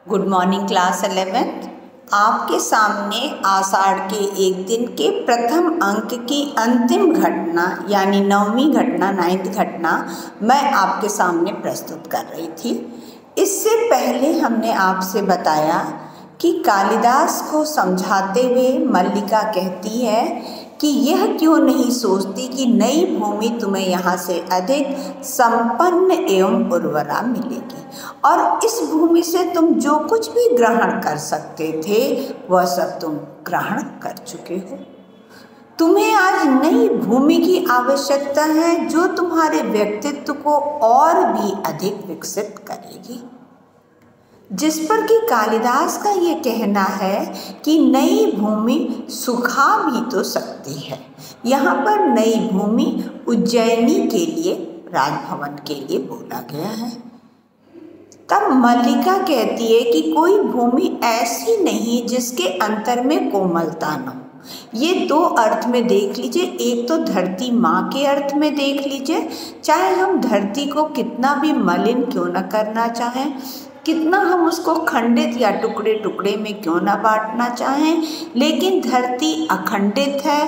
Good morning class 11th। आपके सामने आषाढ़ के एक दिन के प्रथम अंक की अंतिम घटना यानी 9वीं घटना 9th घटना मैं आपके सामने प्रस्तुत कर रही थी। इससे पहले हमने आपसे बताया कि कालिदास को समझाते हुए मल्लिका कहती है कि यह क्यों नहीं सोचती कि नई भूमि तुम्हें यहाँ से अधिक संपन्न एवं उर्वरा मिलेगी और इस भूमि से तुम जो कुछ भी ग्रहण कर सकते थे वह सब तुम ग्रहण कर चुके हो। तुम्हें आज नई भूमि की आवश्यकता है जो तुम्हारे व्यक्तित्व को और भी अधिक विकसित करेगी। जिस पर कि कालिदास का ये कहना है कि नई भूमि सुखा भी तो सकती है। यहाँ पर नई भूमि उज्जैनी के लिए राजभवन के लिए बोला गया है। तब मल्लिका कहती है कि कोई भूमि ऐसी नहीं जिसके अंतर में कोमलता न हो। ये दो अर्थ में देख लीजिए, एक तो धरती माँ के अर्थ में देख लीजिए। चाहे हम धरती को कितना भी मलिन क्यों न करना चाहें, कितना हम उसको खंडित या टुकड़े टुकड़े में क्यों ना बांटना चाहें, लेकिन धरती अखंडित है,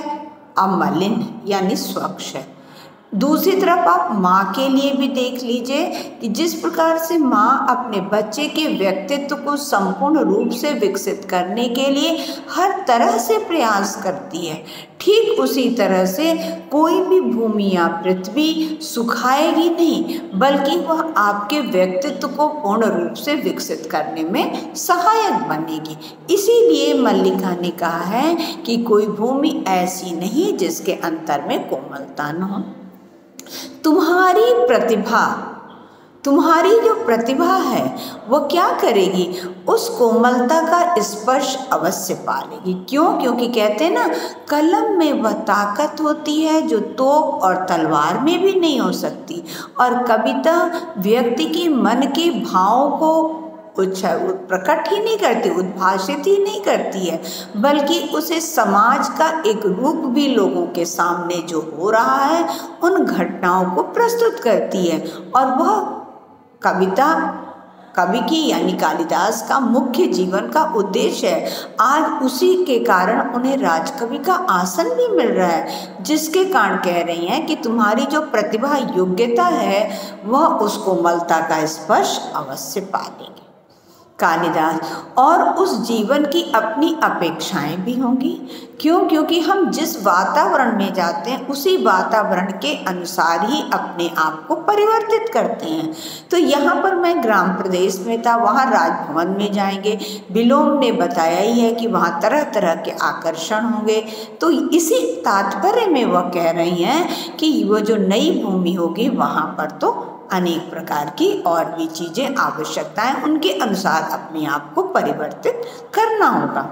अमलिन यानी स्वच्छ है। दूसरी तरफ आप माँ के लिए भी देख लीजिए कि जिस प्रकार से माँ अपने बच्चे के व्यक्तित्व को संपूर्ण रूप से विकसित करने के लिए हर तरह से प्रयास करती है, ठीक उसी तरह से कोई भी भूमि या पृथ्वी सुखाएगी नहीं, बल्कि वह आपके व्यक्तित्व को पूर्ण रूप से विकसित करने में सहायक बनेगी। इसीलिए मल्लिका ने कहा है कि कोई भूमि ऐसी नहीं जिसके अंतर में कोमलता न हो। तुम्हारी जो प्रतिभा है वो क्या करेगी, उस कोमलता का स्पर्श अवश्य पालेगी। क्यों? क्योंकि कहते हैं ना, कलम में वह ताकत होती है जो तोप और तलवार में भी नहीं हो सकती। और कविता व्यक्ति के मन के भावों को प्रकट ही नहीं करती, उद्भाषित ही नहीं करती है, बल्कि उसे समाज का एक रूप भी लोगों के सामने जो हो रहा है उन घटनाओं को प्रस्तुत करती है। और वह कविता कवि की यानी कालिदास का मुख्य जीवन का उद्देश्य है। आज उसी के कारण उन्हें राजकवि का आसन भी मिल रहा है, जिसके कारण कह रही हैं कि तुम्हारी जो प्रतिभा योग्यता है वह उस कोमलता का स्पर्श अवश्य पालेगी। कालिदास और उस जीवन की अपनी अपेक्षाएं भी होंगी। क्यों? क्योंकि हम जिस वातावरण में जाते हैं उसी वातावरण के अनुसार ही अपने आप को परिवर्तित करते हैं। तो यहाँ पर मैं ग्राम प्रदेश में था, वहाँ राजभवन में जाएंगे, विलोम ने बताया ही है कि वहाँ तरह तरह के आकर्षण होंगे। तो इसी तात्पर्य में वह कह रही हैं कि वो जो नई भूमि होगी वहाँ पर तो अनेक प्रकार की और भी चीज़ें आवश्यकताएं उनके अनुसार अपने आप को परिवर्तित करना होगा।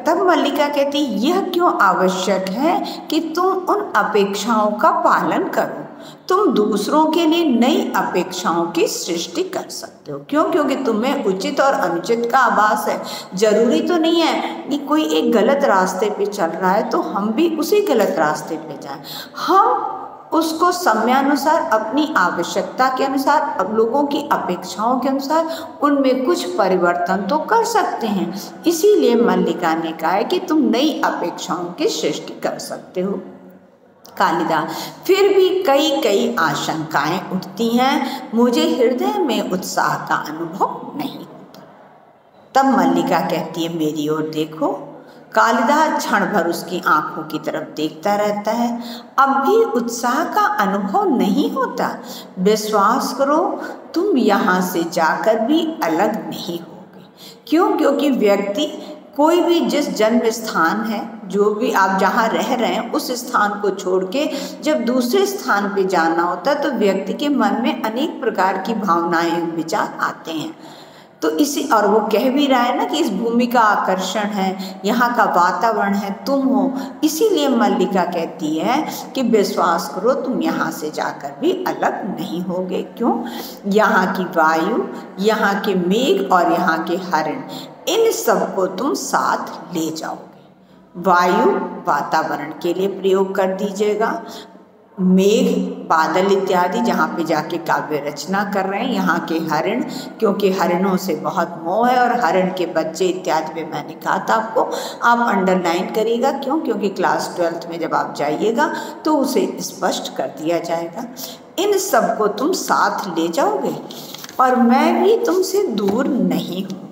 तब मल्लिका कहती, यह क्यों आवश्यक है कि तुम उन अपेक्षाओं का पालन करो। तुम दूसरों के लिए नई अपेक्षाओं की सृष्टि कर सकते हो। क्यों? क्योंकि तुम्हें उचित और अनुचित का आभास है। जरूरी तो नहीं है कि कोई एक गलत रास्ते पे चल रहा है तो हम भी उसी गलत रास्ते पे जाएं। हम उसको समयानुसार, अपनी आवश्यकता के अनुसार, अब लोगों की अपेक्षाओं के अनुसार उनमें कुछ परिवर्तन तो कर सकते हैं। इसीलिए मल्लिका ने कहा है कि तुम नई अपेक्षाओं की सृष्टि कर सकते हो। कालिदास, फिर भी कई आशंकाएं उठती हैं, मुझे हृदय में उत्साह का अनुभव नहीं होता। तब मल्लिका कहती है, मेरी ओर देखो। कालिदास क्षण भर उसकी आंखों की तरफ देखता रहता है। अब भी उत्साह का अनुभव नहीं होता। विश्वास करो, तुम यहाँ से जाकर भी अलग नहीं होगे। क्यों? क्योंकि व्यक्ति कोई भी जिस जन्म स्थान है, जो भी आप जहाँ रह रहे हैं उस स्थान को छोड़ के जब दूसरे स्थान पे जाना होता है तो व्यक्ति के मन में अनेक प्रकार की भावनाएं विचार आते हैं। तो इसी, और वो कह भी रहा है ना कि इस भूमि का आकर्षण है, यहाँ का वातावरण है, तुम हो। इसीलिए मल्लिका कहती है कि विश्वास करो, तुम यहाँ से जाकर भी अलग नहीं होगे। क्यों? यहाँ की वायु, यहाँ के मेघ और यहाँ के हरिण, इन सबको तुम साथ ले जाओगे। वायु वातावरण के लिए प्रयोग कर दीजिएगा, मेघ, बादल इत्यादि जहाँ पे जाके काव्य रचना कर रहे हैं, यहाँ के हरिण, क्योंकि हरिणों से बहुत मोह है और हरिण के बच्चे इत्यादि में मैंने कहा था आपको, आप अंडरलाइन करिएगा। क्यों? क्योंकि क्लास 12th में जब आप जाइएगा तो उसे स्पष्ट कर दिया जाएगा। इन सब को तुम साथ ले जाओगे और मैं भी तुमसे दूर नहीं हूँ।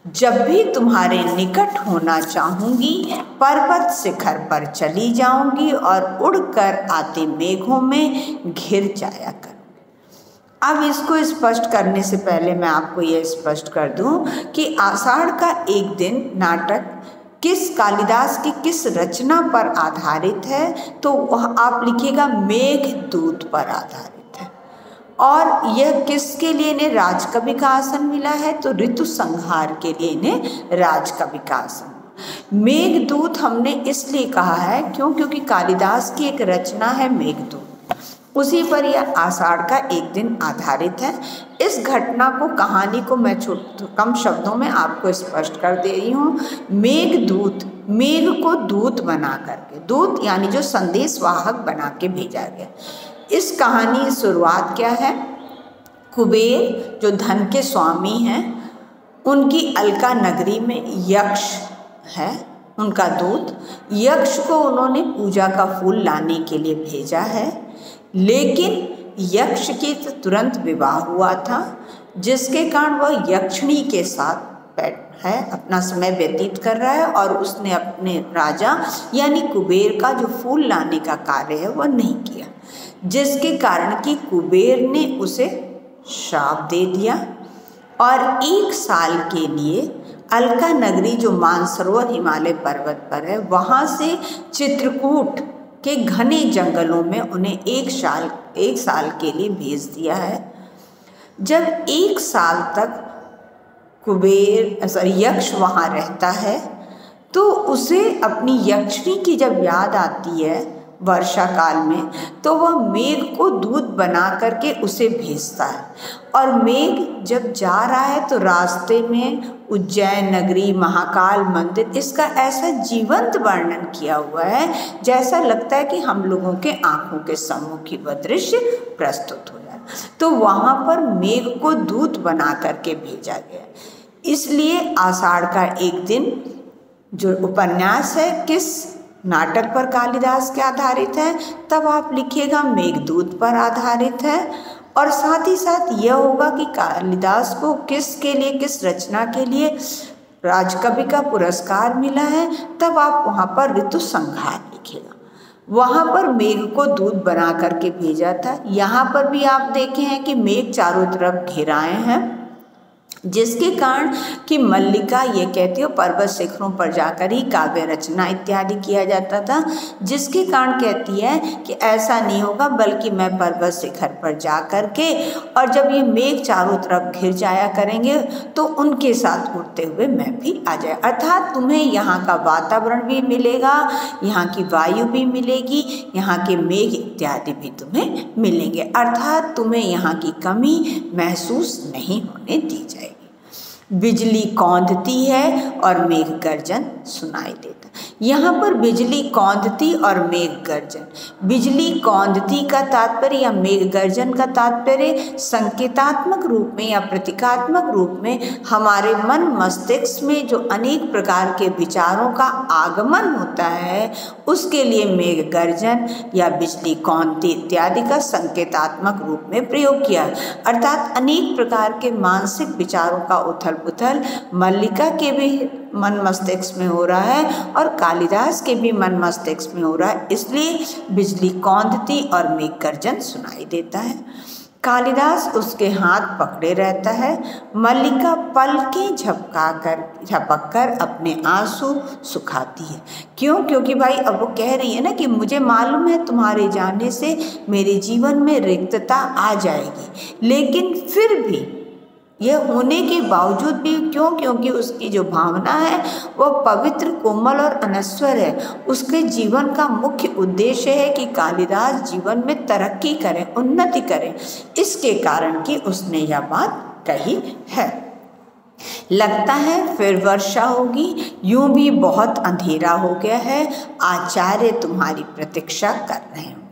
जब भी तुम्हारे निकट होना चाहूंगी पर्वत शिखर पर चली जाऊंगी और उड़कर आते मेघों में घिर जाया करूंगी। अब इसको स्पष्ट करने से पहले मैं आपको यह स्पष्ट कर दूं कि आषाढ़ का एक दिन नाटक कालिदास की किस रचना पर आधारित है, तो वह आप लिखिएगा मेघदूत पर आधारित। और यह किसके लिए इन्हें राजकवि का आसन मिला है, तो ऋतु संहार के लिए इन्हें राजकवि का आसन। मेघदूत हमने इसलिए कहा है क्योंकि कालिदास की एक रचना है मेघदूत, उसी पर यह आषाढ़ का एक दिन आधारित है। इस घटना को, कहानी को मैं कम शब्दों में आपको स्पष्ट कर दे रही हूँ। मेघदूत, मेघ को दूत बना करके, दूत यानी जो संदेश वाहक बना के भेजा गया। इस कहानी की शुरुआत क्या है, कुबेर जो धन के स्वामी हैं, उनकी अलका नगरी में यक्ष है उनका दूत। यक्ष को उन्होंने पूजा का फूल लाने के लिए भेजा है, लेकिन यक्ष की तुरंत विवाह हुआ था, जिसके कारण वह यक्षिणी के साथ है अपना समय व्यतीत कर रहा है और उसने अपने राजा यानी कुबेर का जो फूल लाने का कार्य है वह नहीं किया, जिसके कारण कि कुबेर ने उसे श्राप दे दिया और 1 साल के लिए अलका नगरी जो मानसरोवर हिमालय पर्वत पर है, वहाँ से चित्रकूट के घने जंगलों में उन्हें 1 साल के लिए भेज दिया है। जब 1 साल तक यक्ष वहाँ रहता है तो उसे अपनी यक्षिणी की जब याद आती है वर्षा काल में, तो वह मेघ को दूत बना करके उसे भेजता है। और मेघ जब जा रहा है तो रास्ते में उज्जैन नगरी, महाकाल मंदिर, इसका ऐसा जीवंत वर्णन किया हुआ है जैसा लगता है कि हम लोगों के आंखों के सम्मुख ही वह दृश्य प्रस्तुत हो जाए। तो वहाँ पर मेघ को दूत बना करके भेजा गया। इसलिए आषाढ़ का एक दिन जो उपन्यास है किस नाटक पर कालिदास के आधारित है, तब आप लिखिएगा मेघदूत पर आधारित है। और साथ ही साथ यह होगा कि कालिदास को किसके लिए, किस रचना के लिए राजकवि का पुरस्कार मिला है, तब आप वहाँ पर ऋतु संहार लिखिएगा। वहाँ पर मेघ को दूत बना करके भेजा था। यहाँ पर भी आप देखे हैं कि मेघ चारों तरफ घिराए हैं, जिसके कारण कि मल्लिका ये कहती हो पर्वत शिखरों पर जाकर ही काव्य रचना इत्यादि किया जाता था, जिसके कारण कहती है कि ऐसा नहीं होगा, बल्कि मैं पर्वत शिखर पर जा कर के, और जब ये मेघ चारों तरफ घिर जाया करेंगे तो उनके साथ उड़ते हुए मैं भी आ जाए। अर्थात तुम्हें यहाँ का वातावरण भी मिलेगा, यहाँ की वायु भी मिलेगी, यहाँ के मेघ इत्यादि भी तुम्हें मिलेंगे, अर्थात तुम्हें यहाँ की कमी महसूस नहीं होने दी जाएगी। बिजली कौंधती है और मेघ गर्जन सुनाई देता। यहाँ पर बिजली कौंधती और मेघ गर्जन, बिजली कौंधती का तात्पर्य या मेघ गर्जन का तात्पर्य संकेतात्मक रूप में या प्रतीकात्मक रूप में हमारे मन मस्तिष्क में जो अनेक प्रकार के विचारों का आगमन होता है, उसके लिए मेघ गर्जन या बिजली कौंधती इत्यादि का संकेतात्मक रूप में प्रयोग किया। अर्थात अनेक प्रकार के मानसिक विचारों का उथल पुथल मल्लिका के भी मन मस्तिष्क में हो रहा है और कालिदास के भी मन मस्तिष्क में हो रहा है, इसलिए बिजली कौंधती और मेघ गर्जन सुनाई देता है। कालिदास उसके हाथ पकड़े रहता है, मल्लिका पलकें झपक कर अपने आंसू सुखाती है। क्यों? क्योंकि भाई अब वो कह रही है ना कि मुझे मालूम है तुम्हारे जाने से मेरे जीवन में रिक्तता आ जाएगी, लेकिन फिर भी यह होने के बावजूद भी, क्यों? क्योंकि उसकी जो भावना है वह पवित्र, कोमल और अनश्वर है। उसके जीवन का मुख्य उद्देश्य है कि कालिदास जीवन में तरक्की करे, उन्नति करे, इसके कारण कि उसने यह बात कही है। लगता है फिर वर्षा होगी, यूं भी बहुत अंधेरा हो गया है, आचार्य तुम्हारी प्रतीक्षा कर रहे हैं।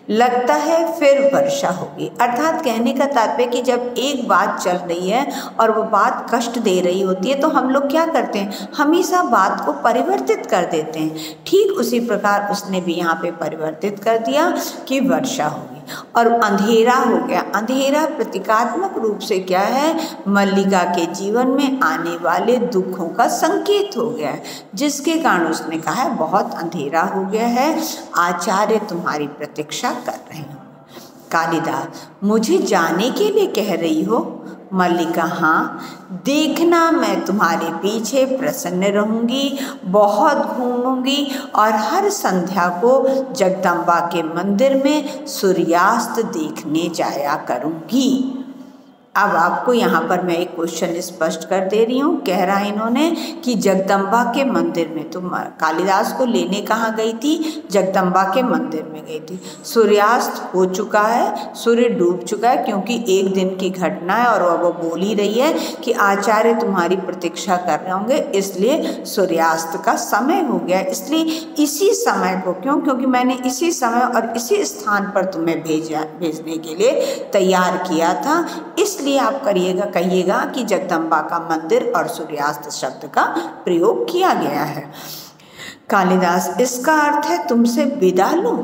लगता है फिर वर्षा होगी। अर्थात कहने का तात्पर्य कि जब एक बात चल रही है और वो बात कष्ट दे रही होती है तो हम लोग क्या करते हैं, हमेशा बात को परिवर्तित कर देते हैं। ठीक उसी प्रकार उसने भी यहाँ पे परिवर्तित कर दिया कि वर्षा होगी और अंधेरा हो गया। अंधेरा प्रतीकात्मक रूप से क्या है, मल्लिका के जीवन में आने वाले दुखों का संकेत हो गया है, जिसके कारण उसने कहा है बहुत अंधेरा हो गया है, आचार्य तुम्हारी प्रतीक्षा कर रहे हैं। कालिदास, मुझे जाने के लिए कह रही हो? मल्लिका, हाँ, देखना मैं तुम्हारे पीछे प्रसन्न रहूंगी, बहुत घूमूंगी और हर संध्या को जगदम्बा के मंदिर में सूर्यास्त देखने जाया करूंगी। अब आपको यहाँ पर मैं एक क्वेश्चन स्पष्ट कर दे रही हूँ। कह रहा है इन्होंने कि जगदम्बा के मंदिर में, तुम कालिदास को लेने कहाँ गई थी? जगदम्बा के मंदिर में गई थी। सूर्यास्त हो चुका है, सूर्य डूब चुका है, क्योंकि एक दिन की घटना है और वो बोल ही रही है कि आचार्य तुम्हारी प्रतीक्षा कर रहे होंगे, इसलिए सूर्यास्त का समय हो गया। इसलिए इसी समय को, क्योंकि मैंने इसी समय और इसी स्थान पर तुम्हें भेजने के लिए तैयार किया था, इसलिए आप कहिएगा कि जगदम्बा का मंदिर और सूर्यास्त शब्द का प्रयोग किया गया है। कालिदास, इसका अर्थ है तुमसे विदा लूं?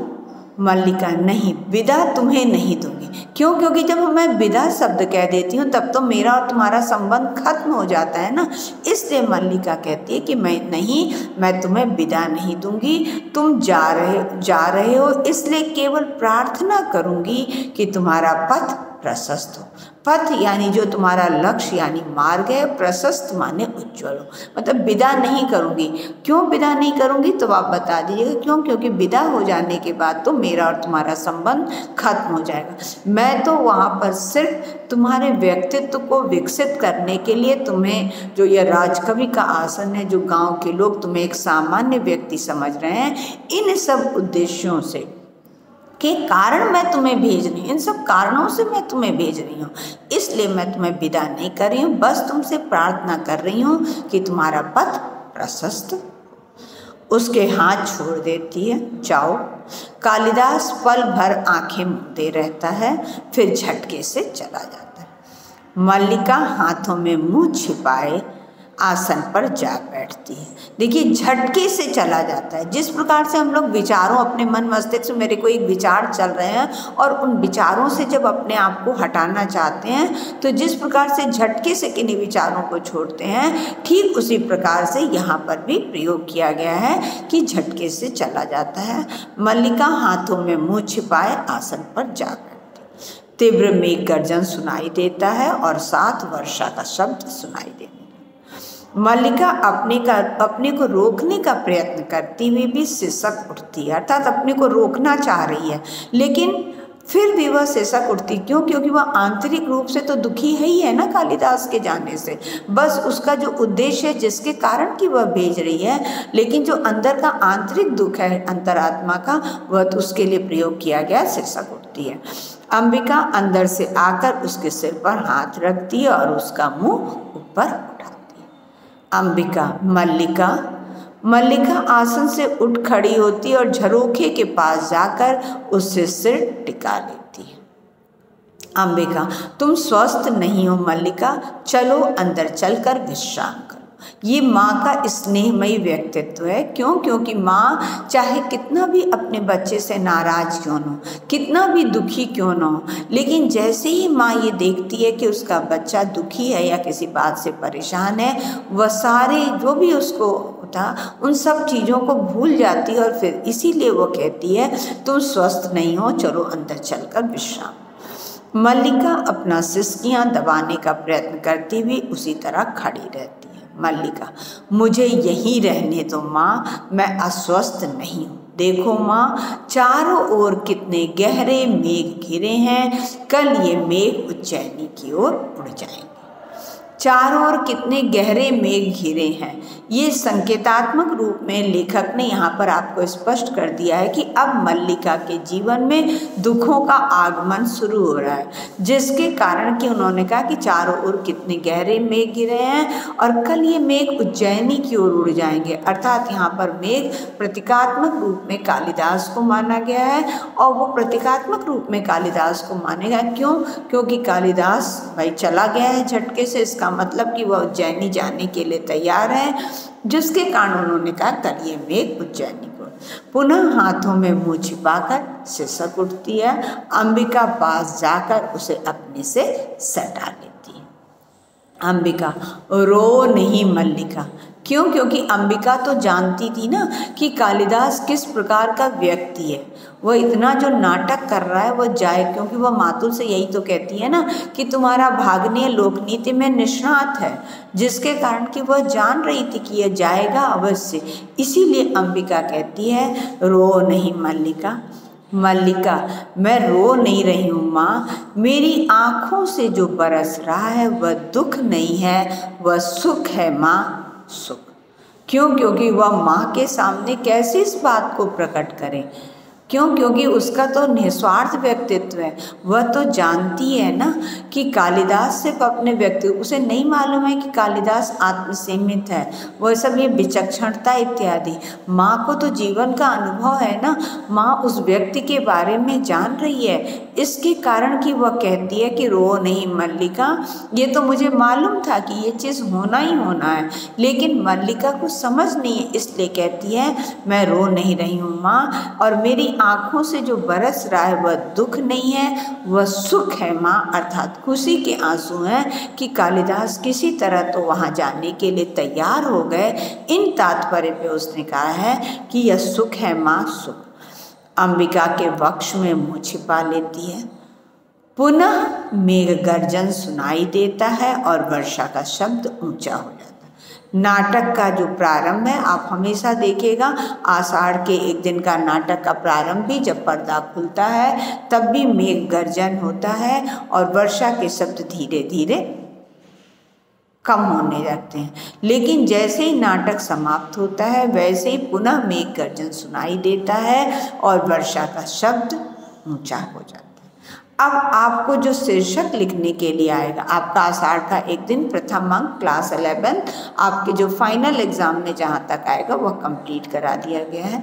मल्लिका, नहीं, विदा तुम्हें नहीं दूंगी। क्यों? क्योंकि जब मैं विदा शब्द कह देती हूँ तब तो मेरा और तुम्हारा संबंध खत्म हो जाता है ना। इसलिए मल्लिका कहती है कि मैं तुम्हें विदा नहीं दूंगी, तुम जा रहे हो, इसलिए केवल प्रार्थना करूंगी कि तुम्हारा पथ प्रशस्त हो। पथ यानी जो तुम्हारा लक्ष्य यानी मार्ग है, प्रशस्त माने उज्ज्वल हो। मतलब विदा नहीं करूंगी। क्यों विदा नहीं करूंगी तो आप बता दीजिएगा। क्यों? क्योंकि विदा हो जाने के बाद तो मेरा और तुम्हारा संबंध खत्म हो जाएगा। मैं तो वहाँ पर सिर्फ तुम्हारे व्यक्तित्व को विकसित करने के लिए, तुम्हें जो यह राजकवि का आसन है, जो गाँव के लोग तुम्हें एक सामान्य व्यक्ति समझ रहे हैं, इन सब उद्देश्यों से के कारण मैं तुम्हें भेज रही हूँ, इन सब कारणों से मैं तुम्हें भेज रही हूँ। इसलिए मैं तुम्हें विदा नहीं कर रही हूँ, बस तुमसे प्रार्थना कर रही हूँ कि तुम्हारा पथ प्रशस्त। उसके हाथ छोड़ देती है, जाओ। कालिदास पल भर आंखें मूंदे रहता है, फिर झटके से चला जाता है। मल्लिका हाथों में मुंह छिपाए आसन पर जा बैठती है। देखिए, झटके से चला जाता है। जिस प्रकार से हम लोग विचारों, अपने मन मस्तिष्क में मेरे को एक विचार चल रहे हैं और उन विचारों से जब अपने आप को हटाना चाहते हैं तो जिस प्रकार से झटके से किन्हीं विचारों को छोड़ते हैं, ठीक उसी प्रकार से यहाँ पर भी प्रयोग किया गया है कि झटके से चला जाता है। मल्लिका हाथों में मुँह छिपाए आसन पर जा बैठती। तीव्र मेघ गर्जन सुनाई देता है और साथ वर्षा का शब्द सुनाई देता है। मल्लिका अपने को रोकने का प्रयत्न करती हुई भी सिसक उठती है, अर्थात अपने को रोकना चाह रही है, लेकिन फिर भी वह सिसक उठती। क्यों? क्योंकि वह आंतरिक रूप से तो दुखी है ही है ना कालिदास के जाने से। बस उसका जो उद्देश्य है, जिसके कारण कि वह भेज रही है, लेकिन जो अंदर का आंतरिक दुख है अंतरात्मा का, वह तो उसके लिए प्रयोग किया गया, सिसक उठती है। अंबिका अंदर से आकर उसके सिर पर हाथ रखती है और उसका मुँह ऊपर अंबिका, मल्लिका आसन से उठ खड़ी होती और झरोखे के पास जाकर उससे सिर टिका लेती है। अंबिका, तुम स्वस्थ नहीं हो मल्लिका, चलो अंदर चलकर विश्राम करो। ये माँ का स्नेहमयी व्यक्तित्व है। क्यों? क्योंकि माँ चाहे कितना भी अपने बच्चे से नाराज क्यों न हो, कितना भी दुखी क्यों न हो, लेकिन जैसे ही माँ ये देखती है कि उसका बच्चा दुखी है या किसी बात से परेशान है, वह सारे जो भी उसको था उन सब चीज़ों को भूल जाती है और फिर इसीलिए वो कहती है तुम स्वस्थ नहीं हो, चलो अंदर चलकर विश्राम। मल्लिका अपना सिसकियाँ दबाने का प्रयत्न करती हुई उसी तरह खड़ी रहती है। मल्लिका, मुझे यहीं रहने दो माँ, मैं अस्वस्थ नहीं हूँ। देखो माँ, चारों ओर कितने गहरे मेघ घिरे हैं, कल ये मेघ उज्जैनी की ओर उड़ जाएंगे। चारों ओर कितने गहरे मेघ घिरे हैं। ये संकेतात्मक रूप में लेखक ने यहाँ पर आपको स्पष्ट कर दिया है कि अब मल्लिका के जीवन में दुखों का आगमन शुरू हो रहा है, जिसके कारण कि उन्होंने कहा कि चारों ओर कितने गहरे मेघ घिरे हैं और कल ये मेघ उज्जैनी की ओर उड़ जाएंगे। अर्थात यहाँ पर मेघ प्रतीकात्मक रूप में कालिदास को माना गया है, और वो प्रतीकात्मक रूप में कालिदास को मानेगा क्यों? क्योंकि कालिदास भाई चला गया है झटके से, इसका मतलब कि वह उज्जैनी जाने के लिए तैयार है, जिसके कारण उन्होंने कहा कल ये मेघ उज्जैनी को। पुनः हाथों में मुंह छिपाकर सिसक उठती है, अंबिका पास जाकर उसे अपने से सटा लेती है। अंबिका, रो नहीं मल्लिका। क्यों? क्योंकि अंबिका तो जानती थी ना कि कालिदास किस प्रकार का व्यक्ति है, वह इतना जो नाटक कर रहा है वह जाए, क्योंकि वह मातुल से यही तो कहती है ना कि तुम्हारा भाग्ने लोकनीति में निष्णात है, जिसके कारण कि वह जान रही थी कि यह जाएगा अवश्य। इसीलिए अंबिका कहती है रो नहीं मल्लिका। मल्लिका, मैं रो नहीं रही हूँ माँ, मेरी आँखों से जो बरस रहा है वह दुख नहीं है, वह सुख है माँ, सुख। क्यों? क्योंकि वह माँ के सामने कैसे इस बात को प्रकट करे? क्यों? क्योंकि उसका तो निस्वार्थ व्यक्तित्व है। वह तो जानती है ना कि कालिदास सिर्फ अपने व्यक्ति, उसे नहीं मालूम है कि कालिदास आत्मसीमित है, वह सब ये विचक्षणता इत्यादि। माँ को तो जीवन का अनुभव है ना, माँ उस व्यक्ति के बारे में जान रही है, इसके कारण कि वह कहती है कि रो नहीं मल्लिका, ये तो मुझे मालूम था कि ये चीज़ होना ही होना है, लेकिन मल्लिका को समझ नहीं है, इसलिए कहती है मैं रो नहीं रही हूँ माँ, और मेरी आँखों से जो बरस रहा है वह दुख नहीं है, वह सुख है माँ। अर्थात खुशी के आंसू हैं कि कालिदास किसी तरह तो वहाँ जाने के लिए तैयार हो गए। इन तात्पर्य पे उसने कहा है कि यह सुख है माँ, सुख। अंबिका के वक्ष में मुँह छिपा लेती है। पुनः मेघ गर्जन सुनाई देता है और वर्षा का शब्द ऊंचा हो जाता है। नाटक का जो प्रारंभ है, आप हमेशा देखिएगा आषाढ़ के एक दिन का नाटक का प्रारंभ भी जब पर्दा खुलता है तब भी मेघ गर्जन होता है और वर्षा के शब्द धीरे धीरे कम होने लगते हैं। लेकिन जैसे ही नाटक समाप्त होता है वैसे ही पुनः मेघ गर्जन सुनाई देता है और वर्षा का शब्द ऊंचा हो जाता है। अब आपको जो शीर्षक लिखने के लिए आएगा, आपका आषाढ़ का एक दिन प्रथम अंक क्लास 11 आपके जो फाइनल एग्जाम में जहाँ तक आएगा वह कंप्लीट करा दिया गया है।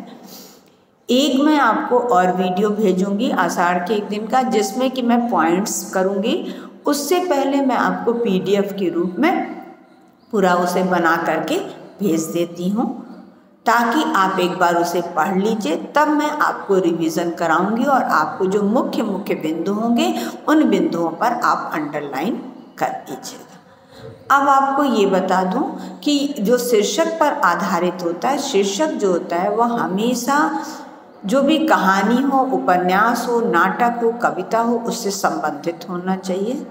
एक मैं आपको और वीडियो भेजूंगी आषाढ़ के एक दिन का, जिसमें कि मैं पॉइंट्स करूंगी। उससे पहले मैं आपको PDF के रूप में पूरा उसे बना करके भेज देती हूँ, ताकि आप एक बार उसे पढ़ लीजिए, तब मैं आपको रिवीजन कराऊंगी और आपको जो मुख्य मुख्य बिंदु होंगे उन बिंदुओं पर आप अंडरलाइन कर दीजिएगा। अब आपको ये बता दूं कि जो शीर्षक पर आधारित होता है, शीर्षक जो होता है वह हमेशा जो भी कहानी हो, उपन्यास हो, नाटक हो, कविता हो, उससे संबंधित होना चाहिए।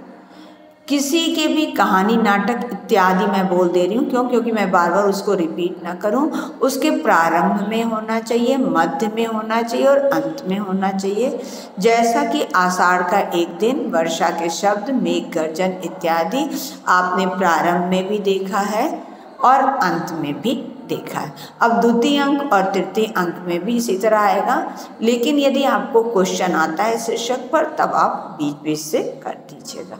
किसी के भी कहानी, नाटक इत्यादि मैं बोल दे रही हूँ क्यों? क्योंकि मैं बार बार उसको रिपीट ना करूँ। उसके प्रारंभ में होना चाहिए, मध्य में होना चाहिए और अंत में होना चाहिए। जैसा कि आषाढ़ का एक दिन, वर्षा के शब्द, मेघ गर्जन इत्यादि आपने प्रारंभ में भी देखा है और अंत में भी देखा है। अब द्वितीय अंक और तृतीय अंक में भी इसी तरह आएगा, लेकिन यदि आपको क्वेश्चन आता है शीर्षक पर तब आप बीच बीच से कर दीजिएगा।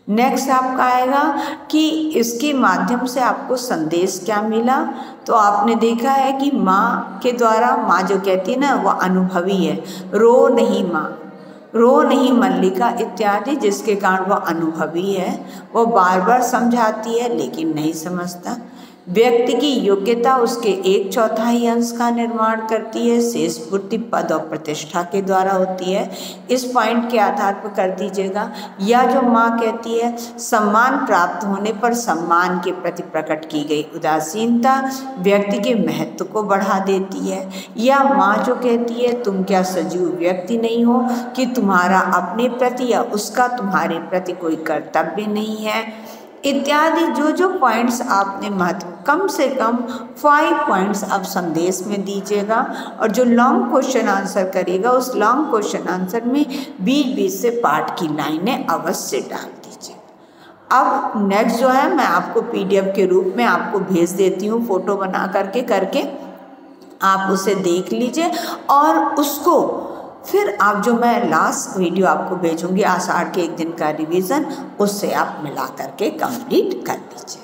नेक्स्ट आपका आएगा कि इसके माध्यम से आपको संदेश क्या मिला। तो आपने देखा है कि माँ के द्वारा, माँ जो कहती है ना वह अनुभवी है, रो नहीं माँ, रो नहीं मल्लिका इत्यादि, जिसके कारण वह अनुभवी है। वह बार बार समझाती है लेकिन नहीं समझता। व्यक्ति की योग्यता उसके 1/4 अंश का निर्माण करती है, शेष पूर्ति पद और प्रतिष्ठा के द्वारा होती है। इस पॉइंट के आधार पर कर दीजिएगा। या जो माँ कहती है, सम्मान प्राप्त होने पर सम्मान के प्रति प्रकट की गई उदासीनता व्यक्ति के महत्व को बढ़ा देती है। या माँ जो कहती है, तुम क्या सजीव व्यक्ति नहीं हो कि तुम्हारा अपने प्रति या उसका तुम्हारे प्रति कोई कर्तव्य नहीं है, इत्यादि। जो जो पॉइंट्स आपने महत्व, कम से कम 5 पॉइंट्स आप संदेश में दीजिएगा। और जो लॉन्ग क्वेश्चन आंसर करेगा उस लॉन्ग क्वेश्चन आंसर में बीच बीच से पाठ की लाइनें अवश्य डाल दीजिएगा। अब नेक्स्ट जो है मैं आपको PDF के रूप में आपको भेज देती हूँ, फ़ोटो बना करके आप उसे देख लीजिए और उसको फिर आप जो मैं लास्ट वीडियो आपको भेजूंगी आषाढ़ के 1 दिन का रिवीजन, उससे आप मिला करके कंप्लीट कर लीजिए।